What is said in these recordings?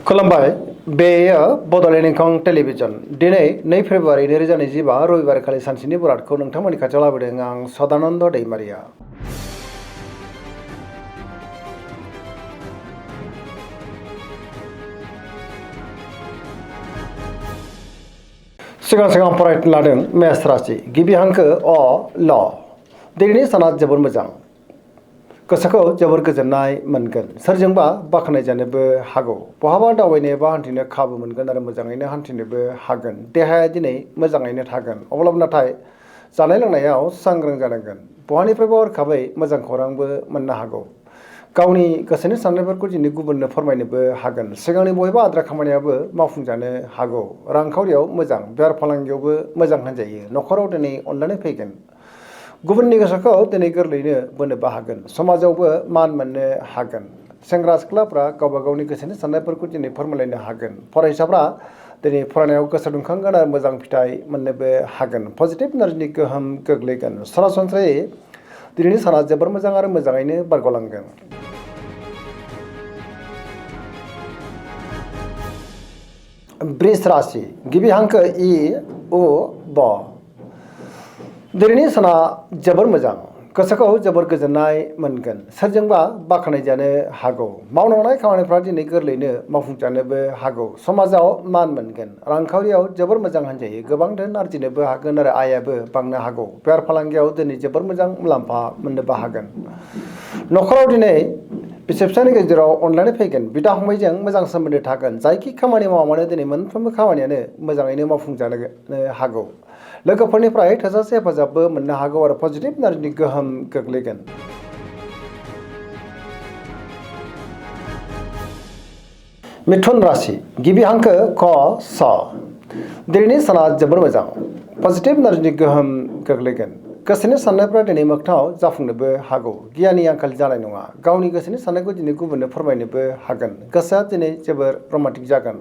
खुलुमबाय बेयो बड'लेण्ड इंखं टेलिभिजन दिनै 2 फेब्रुवारि 2025 रबिबारखालि सानसेनि बरादखौ नोंथांमोननि खाथियाव लाबोदों आं सदानन्द दैमारिया। सिगां फरायनो लादों मेष राशि गिबि हांखो अ ल दिनैनि साना जोबोर मोजां गोसोखौ जोबोर गोजोननाय मोनगोन सोरजोंबा बाख्नाय जानोबो हागौ बहाबा दावबायनो एबा हान्थिनो खाबु मोनगोन आरो मोजाङैनो हान्थिनोबो हागोन देहाया दिनै मोजाङैनो थागोन अब्लाबो नाथाय जानाय लोंनायाव सांग्रां जानांगोन बहानिफ्रायबा हरखाबै मोजां खौरांबो मोननो हागौ गावनि गोसोनि साननायफोरखौ दिनै गुबुननो फोरमायनोबो हागोन सिगांनि बबेबा आद्रा खामानियाबो मावफुंजानो हागौ रांखावरियाव मोजां बेफार फालांगियावबो मोजां होनजायो न'खराव दिनै अनलायनाय फैगोन गुबुननि गोसोखौ दिनै गोरलैयैनो बोनोबो हागोन समाजावबो मान मोननो हागोन सेंग्रा सिख्लाफ्रा गावबा गावनि गोसोनि साननायफोरखौ दिनै फोरमायलायनो हागोन फरायसाफ्रा दिनै फरायनायाव गोसो दुंखांगोन आरो मोजां फिथाइ मोननोबो हागोन पजिटिभ एनार्जिनि गोहोम गोग्लैगोन सरासनस्रायै दिनैनि साना जोबोर मोजां आरो मोजाङैनो बारग'लांगोन। वृष राशि गिबि हांखो इ उ ब दिनैनि साना जोबोर मोजां गोसोखौ जोबोर गोजोननाय मोनगोन सोरजोंबा बाख्नाय जानो हागौ मावनांनाय खामानिफ्रा दिनै गोरलैयैनो मावफुंजानोबो हागौ समाजाव मान मोनगोन रांखावरियाव जोबोर मोजां होनजायो गोबां धोन आरजिनोबो हागोन आरो आयाबो बांनो हागौ बेफार फालांगियाव दिनै जोबोर मोजां मुलाम्फा मोननोबो हागोन न'खराव दिनै बिसि फिसायनि गेजेराव अनलायनाय फैगोन बिदा फंबायजों मोजां सोमोन्दो थागोन जायखि खामानि मावा मानो दिनै मोनफ्रोमबो खामानियानो मोजाङैनो मावफुंजानो हागौ लोगोफोरनिफ्राय थोजासे हेफाजाबबो मोननो हागौ आरो पजिटिभ एनार्जिनि गोहोम गोग्लैगोन। मिथुन राशि गिबि हांखो क स दिनैनि साना जोबोर मोजां पजिटिभ एनार्जिनि गोहोम गोग्लैगोन गोसोनि साननायफ्रा दिनै मोगथाङाव जाफुंनोबो हागौ गियाननि आंखाल जानाय नङा गावनि गोसोनि साननायखौ दिनै गुबुननो फोरमायनोबो हागोन गोसोआ दिनै जोबोर रमान्टिक जागोन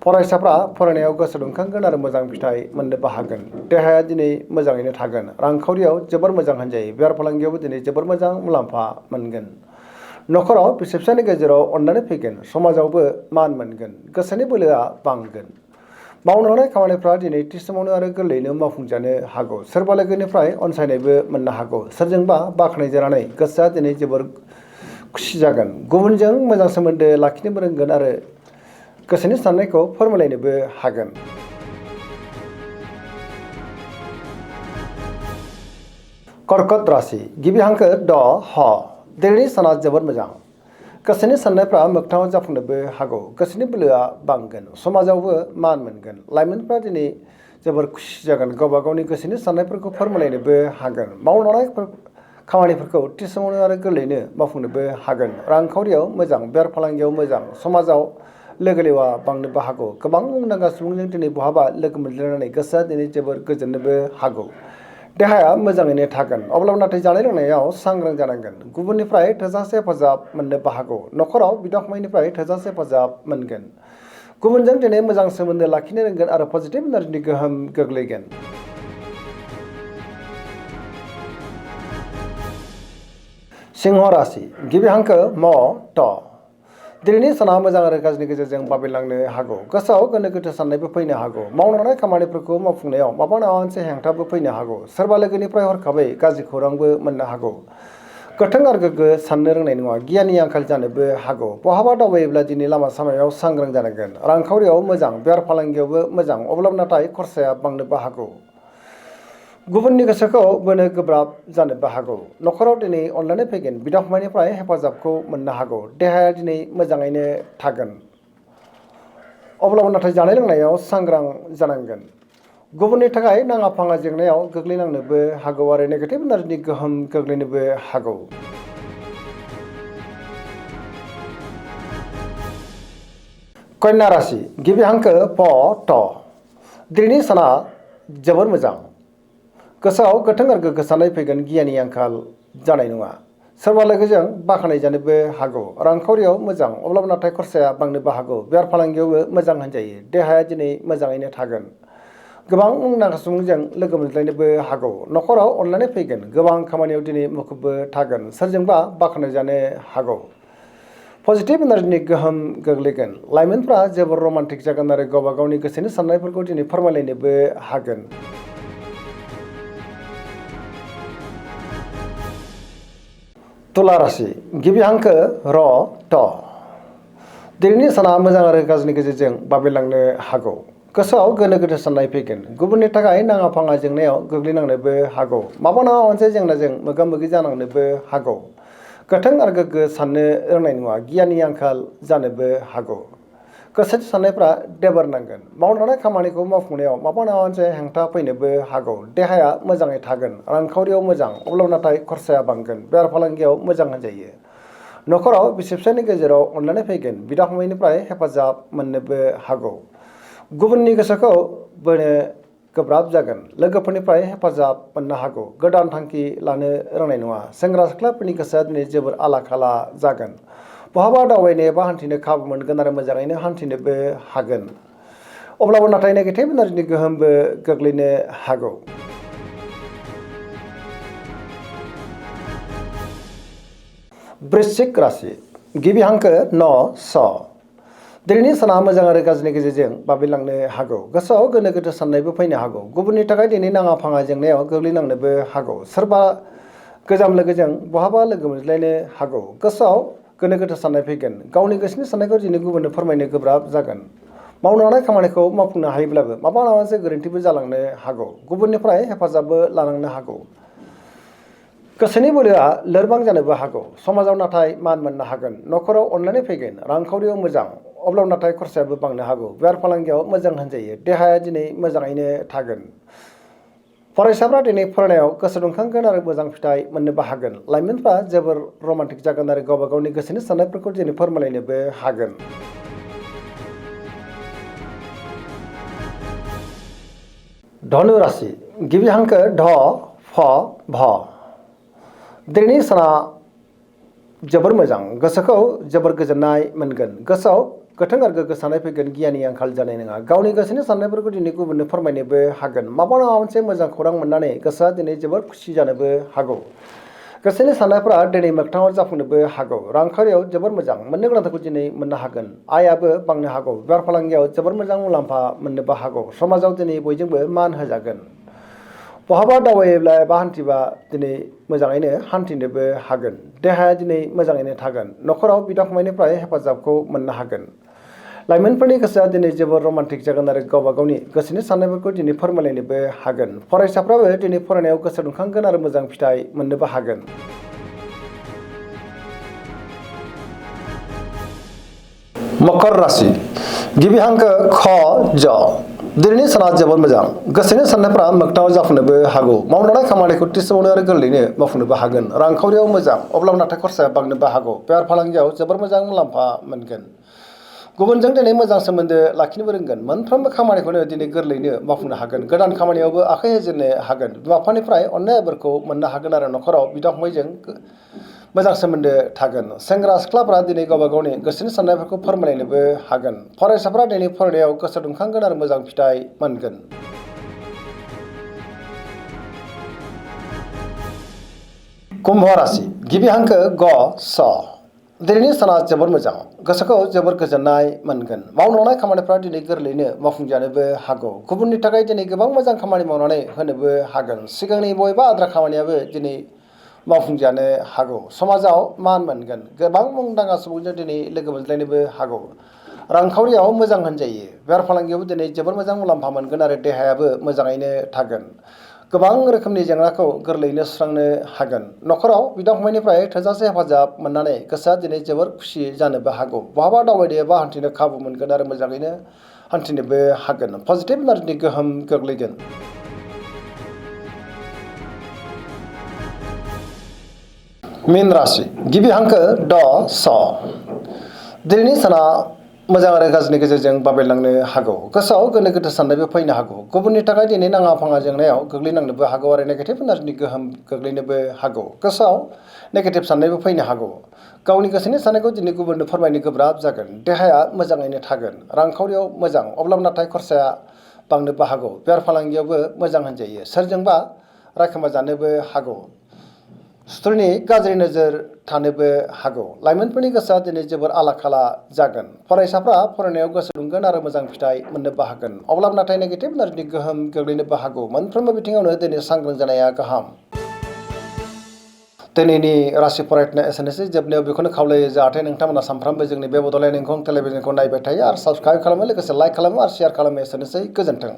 फरायसाफ्रा फरायनायाव गोसो दुंखांगोन आरो मोजां फिथाइ मोननोबो हागोन देहाया दिनै मोजाङैनो थागोन रांखावरियाव जोबोर मोजां होनजायो बेफार फालांगियावबो दिनै जोबोर मोजां मुलाम्फा मोनगोन न'खराव बिसि फिसायनि गेजेराव अनलायनाय फैगोन समाजावबो मान मोनगोन गोसोनि बोलोआ बांगोन मावनांनाय खामानिफ्रा दिनै थि समावनो आरो गोरलैयैनो मावफुंजानो हागौ सोरबा लोगोनिफ्राय अनसायनायबो मोननो हागौ सोरजोंबा बाख्नाय जानानै गोसोआ दिनै जोबोर खुसि जागोन गुबुनजों मोजां सोमोन्दो लाखिनोबो रोंगोन आरो गोसोनि साननायखौ फोरमायलायनोबो हागोन। कर्कट राशि गिबि हांखो द ह दिनैनि साना जोबोर मोजां गोसोनि साननायफ्रा मोगथाङाव जाफुंनोबो हागौ गोसोनि बोलोआ बांगोन समाजावबो मान मोनगोन लाइमोनफ्रा दिनै जोबोर खुसि जागोन गावबा गावनि गोसोनि साननायफोरखौ फोरमायलायनोबो हागोन मावनांनाय खामानिफोरखौ थि समावनो आरो गोरलैयैनो मावफुंनोबो हागोन रांखावरियाव मोजां बेफार फालांगियाव मोजां समाजाव लोगो लेवा बांनोबो हागौ गोबां मुंदांखा सुबुंजों दिनै बहाबा लोगो मोनज्लायनानै गोसोआ दिनै जोबोर गोजोननोबो हागौ देहाया मोजाङैनो थागोन अब्लाबो नाथाय जानाय लोंनायाव सांग्रां जानांगोन गुबुननिफ्राय थोजासे हेफाजाब मोननोबो हागौ न'खराव बिदा फंबायनिफ्राय थोजासे हेफाजाब मोनगोन गुबुनजों दिनै मोजां सोमोन्दो लाखिनो रोंगोन आरो पजिटिभ एनार्जिनि गोहोम गोग्लैगोन। सिंह राशि गिबि हांखो म ट दिनैनि साना मोजां आरो गाज्रिनि गेजेरजों बाबेनलांनो हागौ गोसोआव गोनो गोथो साननायबो फैनो हागौ मावनांनाय खामानिफोरखौ मावफुंनायाव माबा मोनसे हेंथाबो फैनो हागौ सोरबा लोगोनिफ्राय हरखाबै गाज्रि खौरांबो मोननो हागौ गोथों आरो गोग्गो साननो रोंनाय नङा गियाननि आंखाल जानोबो हागौ बहाबा दावबायोब्ला दिनै लामा सामायाव सांग्रां जानांगोन रांखावरियाव मोजां बेफार फालांगियावबो मोजां अब्लाबो नाथाय खरसाया बांनोबो हागौ गुबुननि गोसोखौ बोनो गोब्राब जानोबो हागौ न'खराव दिनै अनलायनाय फैगोन बिदा फंबायनिफ्राय हेफाजाबखौ मोननो हागौ देहाया दिनै मोजाङैनो थागोन अब्लाबो नाथाय जानाय लोंनायाव सांग्रां जानांगोन गुबुननि थाखाय नाङा फाङा जेंनायाव गोग्लैनांनोबो हागौ आरो नेगेटिभ एनार्जिनि गोहोम गोग्लैनोबो हागौ। कन्या राशि गिबि हांखो प ट दिनैनि साना जोबोर मोजां गोसोआव गोथों आरो गोग्गो साननाय फैगोन गियाननि आंखाल जानाय नङा सोरबा लोगोजों बाख्नाय जानोबो हागौ रांखावरियाव मोजां अब्लाबो नाथाय खरसाया बांनोबो हागौ बेफार फालांगियावबो मोजां होनजायो देहाया दिनै मोजाङैनो थागोन गोबां मुंदांखा सुबुंजों लोगो मोनज्लायनोबो हागौ न'खराव अनलायनाय फैगोन गोबां खामानियाव दिनै मुखुबबो थागोन सोरजोंबा बाख्नाय जानो हागौ पजिटिभ एनार्जिनि गोहोम गोग्लैगोन लाइमोनफ्रा जोबोर रमान्टिक जागोन आरो गावबा गावनि गोसोनि साननायफोरखौ दिनै फोरमायलायनोबो हागोन। तुला राशि गिबि हांखो र ट दिनैनि साना मोजां आरो गाज्रिनि गेजेरजों बाबेलांनो हागौ। गोसोआव गोनो गोथो साननाय फैगोन। गुबुननि थाखाय नाङा फाङा जेंनायाव गोग्लैनांनोबो हागौ। माबा नङा मोनसे जेंनाजों मोगा मोगि जानांनोबो हागौ। गोथों आरो गोग्गो साननो रोंनाय नङा। गियाननि आंखाल जानोबो हागौ। गोसोनि साननायफ्रा देबार नांगोन। मावलांनाय खामानिखौ मावफुंनायाव माबा नङा मोनसे हेंथा फैनोबो हागौ। देहाया मोजाङै थागोन। रांखावरियाव मोजां अब्लाबो नाथाय खरसाया बांगोन। बेफार फालांगियाव मोजां होनजायो। न'खराव बिसि फिसायनि गेजेराव अनलायनाय फैगोन। बिदा फंबायनिफ्राय हेफाजाब मोननोबो हागौ। गुबुननि गोसोखौ बोनो गोब्राब जागोन। लोगोफोरनिफ्राय हेफाजाब मोननो हागौ। गोदान थांखि लानो रोंनाय नङा। सेंग्रा सिख्लाफोरनि गोसोआ दिनै जोबोर आला खाला जागोन। बहाबा दावबायनो एबा हान्थिनो खाबु मोनगोन आरो मोजाङैनो हान्थिनोबो हागोन। अब्लाबो नाथाय नेगेटिभ एनार्जिनि गोहोमबो गोग्लैनो हागौ। वृश्चिक राशि गिबि हांखो न स दिनैनि साना मोजां आरो गाज्रिनि गेजेरजों बाबेलांनो हागौ। गोसोआव गोनो गोथो साननायबो फैनो हागौ। गुबुननि थाखाय दिनै नाङा फाङा जेंनायाव गोग्लैनांनोबो हागौ। सोरबा गोजाम लोगोजों बहाबा लोगो मोनज्लायनो हागौ। गोसोआव गोनो गोथो साननाय फैगोन। गावनि गोसोनि साननायखौ दिनै गुबुननो फोरमायनो गोब्राब जागोन। मावनो हानाय खामानिखौ मावफुंनो हायोब्लाबो माबा नङा मोनसे गोरोन्थिबो जालांनो हागौ। गुबुननिफ्राय हेफाजाबबो लानांनो हागौ। गोसोनि बोलोआ लोरबां जानोबो हागौ। समाजाव नाथाय मान मोननो हागोन। न'खराव अनलायनाय फैगोन। रांखावरियाव मोजां अब्लाबो नाथाय खरसायाबो बांनो हागौ। बेफार फालांगियाव मोजां होनजायो। देहाया दिनै मोजाङैनो थागोन। फरायसाफ्रा दिनै फरायनायाव गोसो दुंखांगोन आरो मोजां फिथाइ मोननोबो हागोन। लाइमोनफ्रा जोबोर रमान्टिक जागोन आरो गावबा गावनि गोसोनि साननायफोरखौ दिनै फोरमायलायनोबो हागोन। धनु राशि गिबि हांखो ढ फ भ दिनैनि साना जोबोर मोजां। गोसोखौ जोबोर गोजोननाय मोनगोन। गोसोआव गोथों आरो गोग्गो साननाय फैगोन। गियाननि आंखाल जानाय नङा। गावनि गोसोनि साननायफोरखौ दिनै गुबुननो फोरमायनोबो हागोन। माबा नङा मोनसे मोजां खौरां मोननानै गोसोआ दिनै जोबोर खुसि जानोबो हागौ। गोसोनि साननायफ्रा दिनै मोगथाङाव जाफुंनोबो हागौ। रांखावरियाव जोबोर मोजां मोननो गोनांखौ दिनै मोननो हागोन। आयाबो बांनो हागौ। बेफार फालांगियाव जोबोर मोजां मुलाम्फा मोननोबो हागौ। समाजाव दिनै बयजोंबो मान होजागोन। बहाबा दावबायोब्ला एबा हान्थिबा दिनै मोजाङैनो हान्थिनोबो हागोन। देहाया दिनै मोजाङैनो थागोन। न'खराव बिदा फंबायनिफ्राय हेफाजाबखौ मोननो हागोन। लाइमोनफोरनि गोसोआ दिनै जोबोर रमान्टिक जागोन आरो गावबा गावनि गोसोनि साननायफोरखौ दिनै फोरमायलायनोबो हागोन। फरायसाफ्राबो दिनै फरायनायाव गोसो दुंखांगोन आरो मोजां फिथाइ मोननोबो हागोन। मकर राशि गिबि हांखो ख ज दिनैनि साना जोबोर मोजां। गोसोनि साननायफ्रा मोगथाङाव जाफुंनोबो हागौ। मावलांनाय खामानिखौ थि समावनो आरो गोरलैयैनो मावफुंनोबो हागोन। रांखावरियाव मोजां अब्लाबो नाथाय खरसाया बांनोबो हागौ। बेफार फालांगियाव जोबोर मोजां मुलाम्फा मोनगोन। गुबुनजों दिनै मोजां सोमोन्दो लाखिनोबो रोंगोन। मोनफ्रोमबो खामानिखौनो दिनै गोरलैयैनो मावफुंनो हागोन। गोदान खामानियावबो आखाइ होजेननो हागोन। बिमा बिफानिफ्राय अननाय आबोरखौ मोननो हागोन आरो न'खराव बिदा फंबायजों मोजां सोमोन्दो थागोन। सेंग्रा सिख्लाफ्रा दिनै गावबा गावनि गोसोनि साननायफोरखौ फोरमायलायनोबो हागोन। फरायसाफ्रा दिनै फरायनायाव गोसो दुंखांगोन आरो मोजां फिथाइ मोनगोन। कुम्भ राशि गिबि हांखो ग स दिनैनि साना जोबोर मोजां। गोसोखौ जोबोर गोजोननाय मोनगोन। मावलांनाय खामानिफ्रा दिनै गोरलैयैनो मावफुंजानोबो हागौ। गुबुननि थाखाय दिनै गोबां मोजां खामानि मावनानै होनोबो हागोन। सिगांनि बबेबा आद्रा खामानियाबो दिनै मावफुंजानो हागौ। समाजाव मान मोनगोन। गोबां मुंदांखा सुबुंजों दिनै लोगो मोनज्लायनोबो हागौ। रांखावरियाव मोजां होनजायो। बेफार फालांगियावबो दिनै जोबोर मोजां मुलाम्फा मोनगोन आरो देहायाबो मोजाङैनो थागोन। गोबां रोखोमनि जेंनाखौ गोरलैयैनो सुस्रांनो हागोन। न'खराव बिदा फंबायनिफ्राय थोजासे हेफाजाब मोननानै गोसोआ दिनै जोबोर खुसि जानोबो हागौ। बहाबा दावबायनो एबा हान्थिनो खाबु मोनगोन आरो मोजाङैनो हान्थिनोबो हागोन। पजिटिभ एनार्जिनि गोहोम गोग्लैगोन। मीन राशि गिबि हांखो ड स दिनैनि साना मोजां आरो गाज्रिनि गेजेरजों बाबेलांनो हागौ। गोसोआव गोनो गोथो साननायबो फैनो हागौ। गुबुननि थाखाय दिनै नाङा फाङा जेंनायाव गोग्लैनांनोबो हागौ आरो नेगेटिभ एनार्जिनि गोहोम गोग्लैनोबो हागौ। गोसोआव नेगेटिभ साननायबो फैनो हागौ। गावनि गोसोनि साननायखौ दिनै गुबुननो फोरमायनो गोब्राब जागोन। देहाया मोजाङैनो थागोन। रांखावरियाव मोजां अब्लाबो नाथाय खरसाया बांनोबो हागौ। बेफार फालांगियावबो मोजां होनजायो। सोरजोंबा रायखोमा जानोबो हागौ। सुथुरनि गाज्रि नोजोर थानोबो हागौ। लाइमोनफोरनि गोसोआ दिनै जोबोर आला-खाला जागोन। फरायसाफ्रा फरायनायाव गोसो दुंगोन आरो मोजां फिथाइ मोननोबो हागोन। अब्लाबो नाथाय नेगेटिभ एनार्जिनि गोहोम गोग्लैनोबो हागौ। मोनफ्रोमबो बिथिङावनो दिनै सांग्रां जानाया गाहाम। दिनैनि राशि फरायनाया एसेनोसै। जोबनायाव बेखौनो खावलायो जाहाथे नोंथांमोना सानफ्रामबो जोंनि बे बड'लेण्ड इंखं टेलिभिजनखौ नायबाय थायो आरो साबस्क्राइब खालामो, लोगोसे लाइक खालामो आरो शेयार खालामो। एसेनोसै, गोजोन्थों।